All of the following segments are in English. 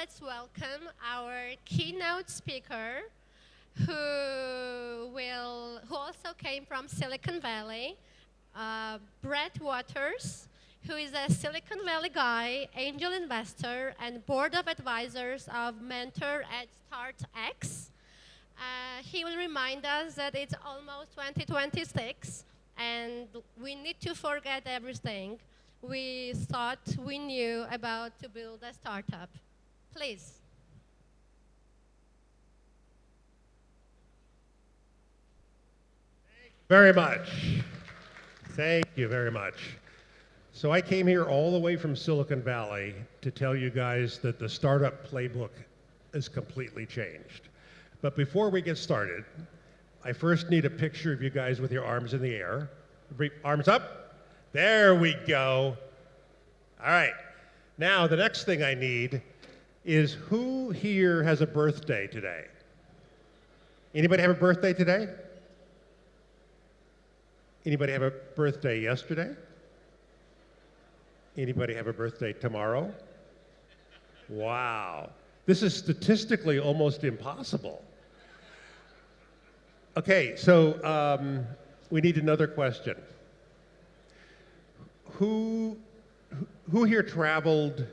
let's welcome our keynote speaker, who also came from Silicon Valley, Bret Waters, who is a Silicon Valley guy, angel investor, and board of advisors of Mentor at StartX. He will remind us that it's almost 2026, and we need to forget everything we thought we knew about to build a startup. Please. Very much. Thank you very much. So I came here all the way from Silicon Valley to tell you guys that the startup playbook is completely changed. But before we get started, I first need a picture of you guys with your arms in the air. Arms up. There we go. All right. Now, the next thing I need is who here has a birthday today? Anybody have a birthday today? Anybody have a birthday yesterday? Anybody have a birthday tomorrow? Wow. This is statistically almost impossible. Okay, so we need another question. Who here traveled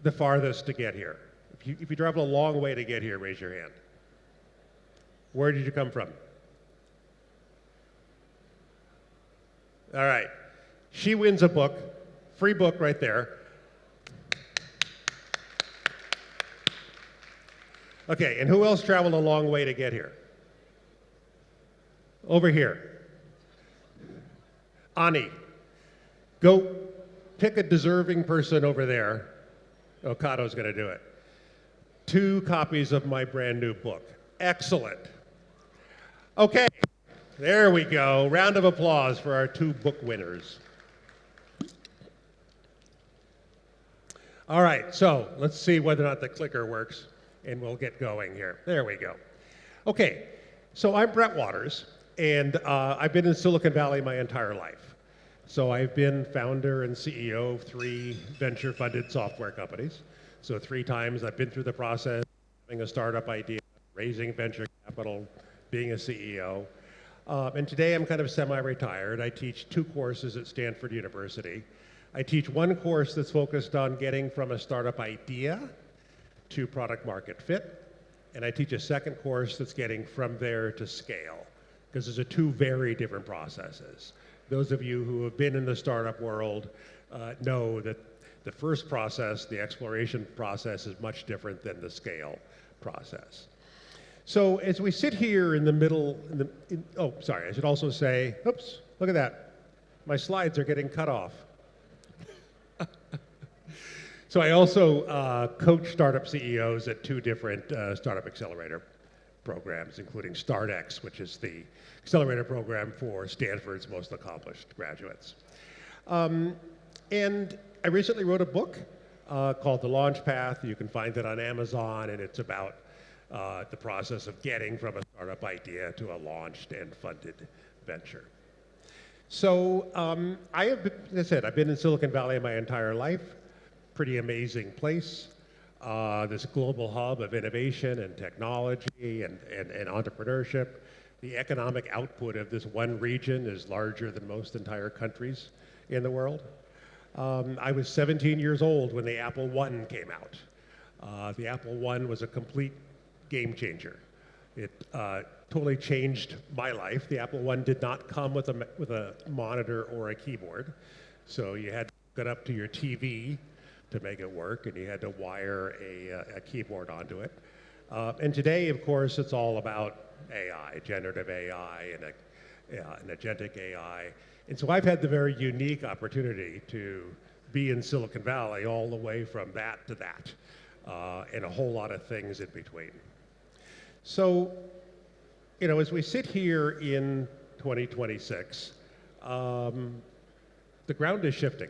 the farthest to get here? If you traveled a long way to get here, raise your hand. Where did you come from? All right. She wins a book, free book right there. Okay, and who else traveled a long way to get here? Over here. Ani, go pick a deserving person over there. Okado's going to do it. 2 copies of my brand new book. Excellent. Okay, there we go. Round of applause for our 2 book winners. All right, so let's see whether or not the clicker works, and we'll get going here. There we go. Okay, so I'm Bret Waters, and I've been in Silicon Valley my entire life. So I've been founder and CEO of 3 venture-funded software companies. So 3 times I've been through the process, having a startup idea, raising venture capital, being a CEO. And today I'm kind of semi-retired. I teach 2 courses at Stanford University. I teach 1 course that's focused on getting from a startup idea to product market fit. And I teach a 2nd course that's getting from there to scale, because those are 2 very different processes. Those of you who have been in the startup world know that the first process, the exploration process, is much different than the scale process. So as we sit here in the middle, oh, sorry, I should also say, oops, look at that. My slides are getting cut off. So I also coach startup CEOs at 2 different startup accelerator programs, including StartX, which is the accelerator program for Stanford's most accomplished graduates. And I recently wrote a book called The Launch Path. You can find it on Amazon, and it's about the process of getting from a startup idea to a launched and funded venture. So as I said, I've been in Silicon Valley my entire life. Pretty amazing place. This global hub of innovation and technology and entrepreneurship. The economic output of this one region is larger than most entire countries in the world. I was 17 years old when the Apple I came out. The Apple I was a complete game changer. It totally changed my life. The Apple I did not come with a monitor or a keyboard, so you had to hook it up to your TV to make it work, and you had to wire a keyboard onto it. And today, of course, it's all about AI, generative AI, and agentic AI. And so I've had the very unique opportunity to be in Silicon Valley all the way from that to that, and a whole lot of things in between. So, as we sit here in 2026, the ground is shifting.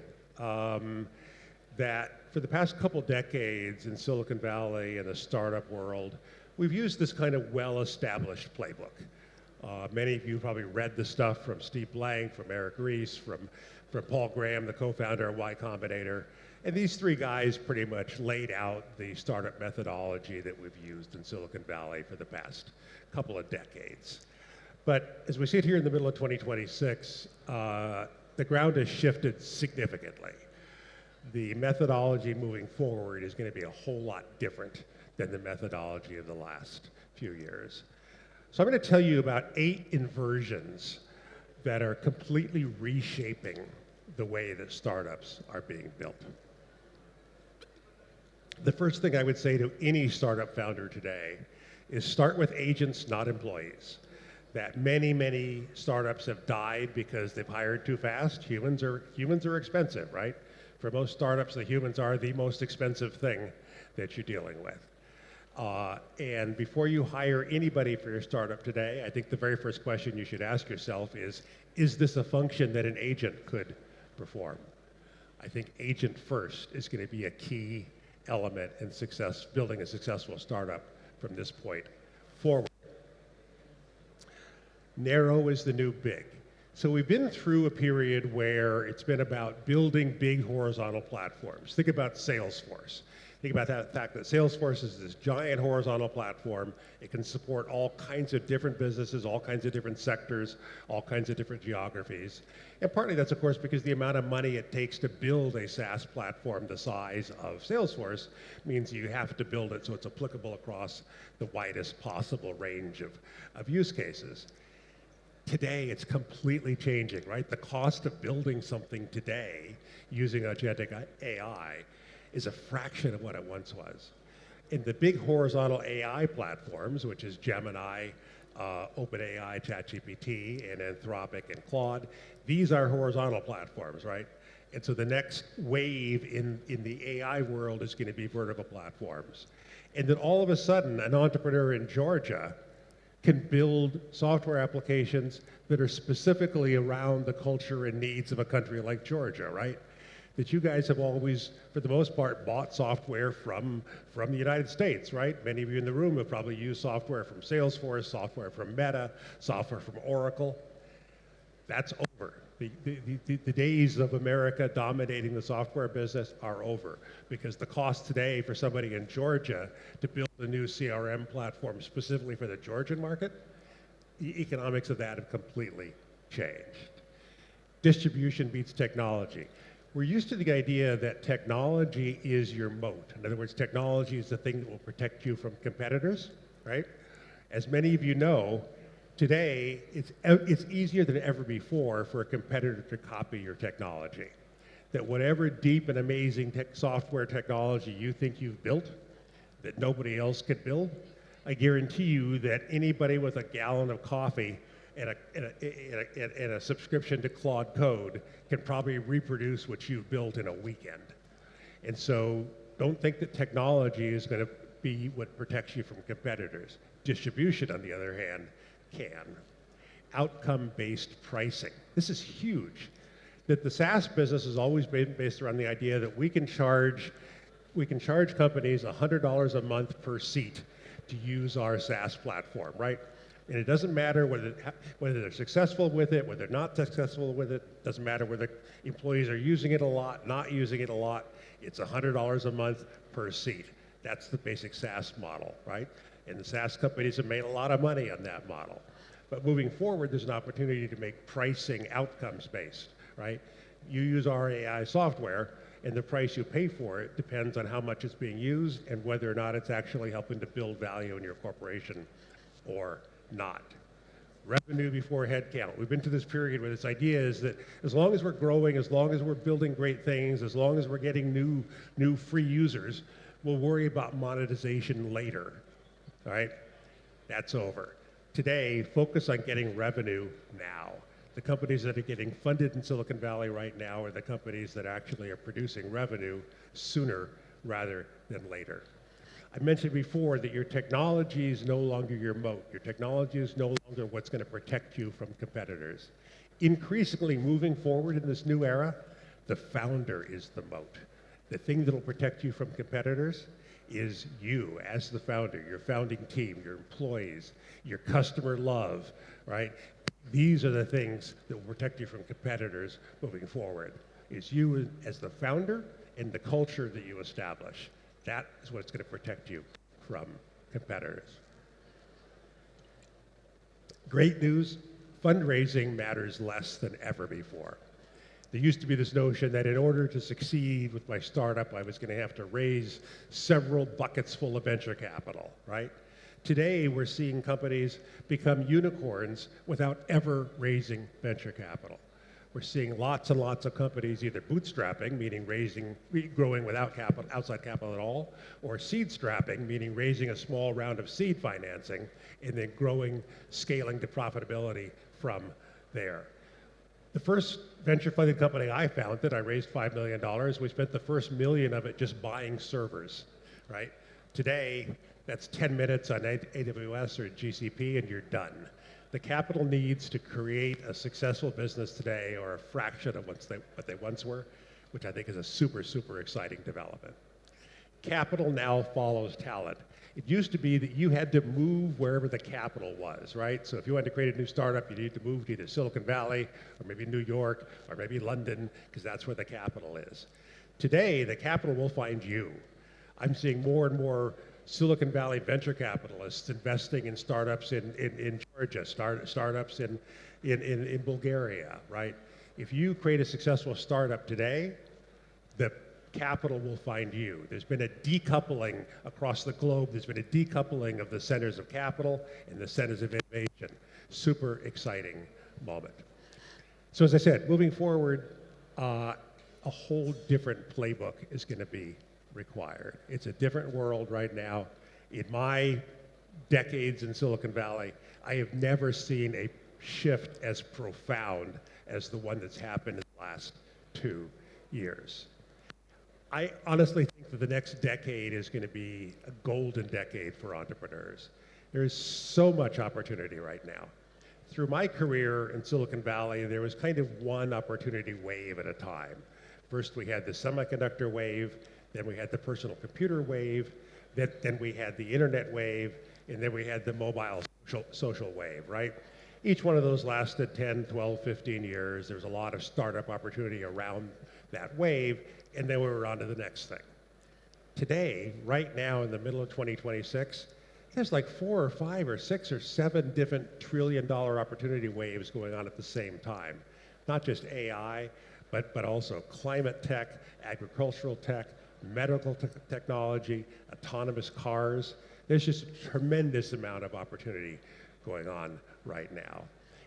That for the past couple decades in Silicon Valley and the startup world, we've used this kind of well-established playbook. Many of you probably read the stuff from Steve Blank, from Eric Ries, from Paul Graham, the co-founder of Y Combinator. And these three guys pretty much laid out the startup methodology that we've used in Silicon Valley for the past couple of decades. But as we sit here in the middle of 2026, the ground has shifted significantly. The methodology moving forward is going to be a whole lot different than the methodology of the last few years. So I'm going to tell you about 8 inversions that are completely reshaping the way that startups are being built. The first thing I would say to any startup founder today is start with agents, not employees. That many startups have died because they've hired too fast. Humans are expensive, right? For most startups, the humans are the most expensive thing that you're dealing with. And before you hire anybody for your startup today, I think the very first question you should ask yourself is this a function that an agent could perform? I think agent first is going to be a key element in building a successful startup from this point forward. Narrow is the new big. So we've been through a period where it's been about building big horizontal platforms. Think about Salesforce. Think about the fact that Salesforce is this giant horizontal platform. It can support all kinds of different businesses, all kinds of different sectors, all kinds of different geographies. And partly that's, of course, because the amount of money it takes to build a SaaS platform the size of Salesforce means you have to build it so it's applicable across the widest possible range of use cases. Today, it's completely changing, right? The cost of building something today using agentic AI is a fraction of what it once was. In the big horizontal AI platforms, which is Gemini, OpenAI, ChatGPT, and Anthropic and Claude, these are horizontal platforms, right? And so the next wave in the AI world is going to be vertical platforms. And then all of a sudden, an entrepreneur in Georgia can build software applications that are specifically around the culture and needs of a country like Georgia, right? That you guys have always, for the most part, bought software from the United States, right? Many of you in the room have probably used software from Salesforce, software from Meta, software from Oracle. That's over. The days of America dominating the software business are over because the cost today for somebody in Georgia to build a new CRM platform specifically for the Georgian market, the economics of that have completely changed. Distribution beats technology. We're used to the idea that technology is your moat. In other words, technology is the thing that will protect you from competitors, right? As many of you know, today, it's easier than ever before for a competitor to copy your technology. That whatever deep and amazing software technology you think you've built that nobody else could build, I guarantee you that anybody with a gallon of coffee and a subscription to Claude Code can probably reproduce what you've built in a weekend. And so don't think that technology is going to be what protects you from competitors. Distribution, on the other hand, can. Outcome-based pricing. This is huge. That the SaaS business has always been based around the idea that we can charge companies $100 a month per seat to use our SaaS platform, right? And it doesn't matter whether they're successful with it, whether they're not successful with it, doesn't matter whether employees are using it a lot, not using it a lot, it's $100 a month per seat. That's the basic SaaS model, right? And the SaaS companies have made a lot of money on that model. But moving forward, there's an opportunity to make pricing outcomes-based, right? You use our AI software, and the price you pay for it depends on how much it's being used and whether or not it's actually helping to build value in your corporation or not. Revenue before headcount. We've been to this period where this idea is that as long as we're growing, as long as we're building great things, as long as we're getting new free users, we'll worry about monetization later. All right? That's over. Today, focus on getting revenue now. The companies that are getting funded in Silicon Valley right now are the companies that actually are producing revenue sooner rather than later. I mentioned before that your technology is no longer your moat. Your technology is no longer what's going to protect you from competitors. Increasingly moving forward in this new era, the founder is the moat. The thing that will protect you from competitors is you as the founder, your founding team, your employees, your customer love, right? These are the things that will protect you from competitors moving forward. It's you as the founder and the culture that you establish. That is what's going to protect you from competitors. Great news, fundraising matters less than ever before. There used to be this notion that in order to succeed with my startup, I was going to have to raise several buckets full of venture capital, right? Today, we're seeing companies become unicorns without ever raising venture capital. We're seeing lots and lots of companies either bootstrapping, meaning growing without capital, outside capital at all, or seed strapping, meaning raising a small round of seed financing and then growing, scaling to profitability from there. The first venture funded company I founded, I raised $5 million. We spent the first $1 million of it just buying servers, right? Today, that's 10 minutes on AWS or GCP and you're done. The capital needs to create a successful business today are a fraction of what they once were, which I think is a super, super exciting development. Capital now follows talent. It used to be that you had to move wherever the capital was, right? So if you wanted to create a new startup, you needed to move to either Silicon Valley or maybe New York or maybe London, because that's where the capital is. Today, the capital will find you. I'm seeing more and more Silicon Valley venture capitalists investing in startups in Georgia, startups in Bulgaria, right? If you create a successful startup today, the capital will find you. There's been a decoupling across the globe. There's been a decoupling of the centers of capital and the centers of innovation. Super exciting moment. So as I said, moving forward, a whole different playbook is going to be required. It's a different world right now. In my decades in Silicon Valley, I have never seen a shift as profound as the one that's happened in the last 2 years. I honestly think that the next decade is going to be a golden decade for entrepreneurs. There is so much opportunity right now. Through my career in Silicon Valley, there was kind of one opportunity wave at a time. First, we had the semiconductor wave, then we had the personal computer wave, then we had the internet wave, and then we had the mobile social wave, right? Each one of those lasted 10, 12, 15 years. There was a lot of startup opportunity around that wave, and then we were on to the next thing. Today, right now in the middle of 2026, there's like 4 or 5 or 6 or 7 different trillion-dollar opportunity waves going on at the same time. Not just AI, but also climate tech, agricultural tech, medical technology, autonomous cars. There's just a tremendous amount of opportunity going on right now.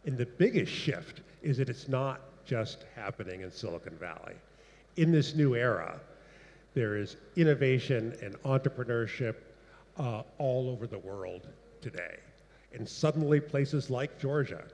And the biggest shift is that it's not just happening in Silicon Valley. In this new era, there is innovation and entrepreneurship all over the world today. And suddenly places like Georgia,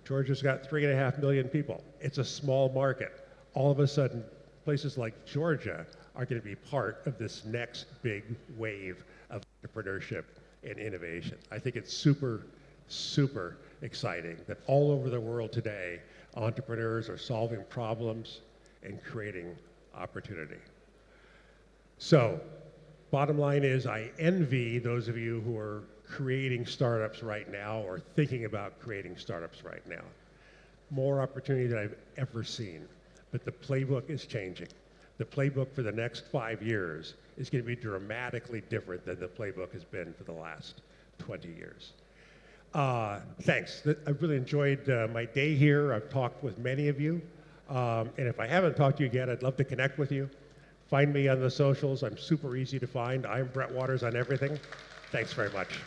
Georgia's got 3.5 million people. It's a small market. All of a sudden, places like Georgia are going to be part of this next big wave of entrepreneurship and innovation. I think it's super, super exciting that all over the world today, entrepreneurs are solving problems and creating opportunity. So, bottom line is I envy those of you who are creating startups right now or thinking about creating startups right now. More opportunity than I've ever seen, but the playbook is changing. The playbook for the next 5 years is going to be dramatically different than the playbook has been for the last 20 years. Thanks. I've really enjoyed my day here. I've talked with many of you. And if I haven't talked to you yet, I'd love to connect with you. Find me on the socials. I'm super easy to find. I'm Bret Waters on everything. Thanks very much.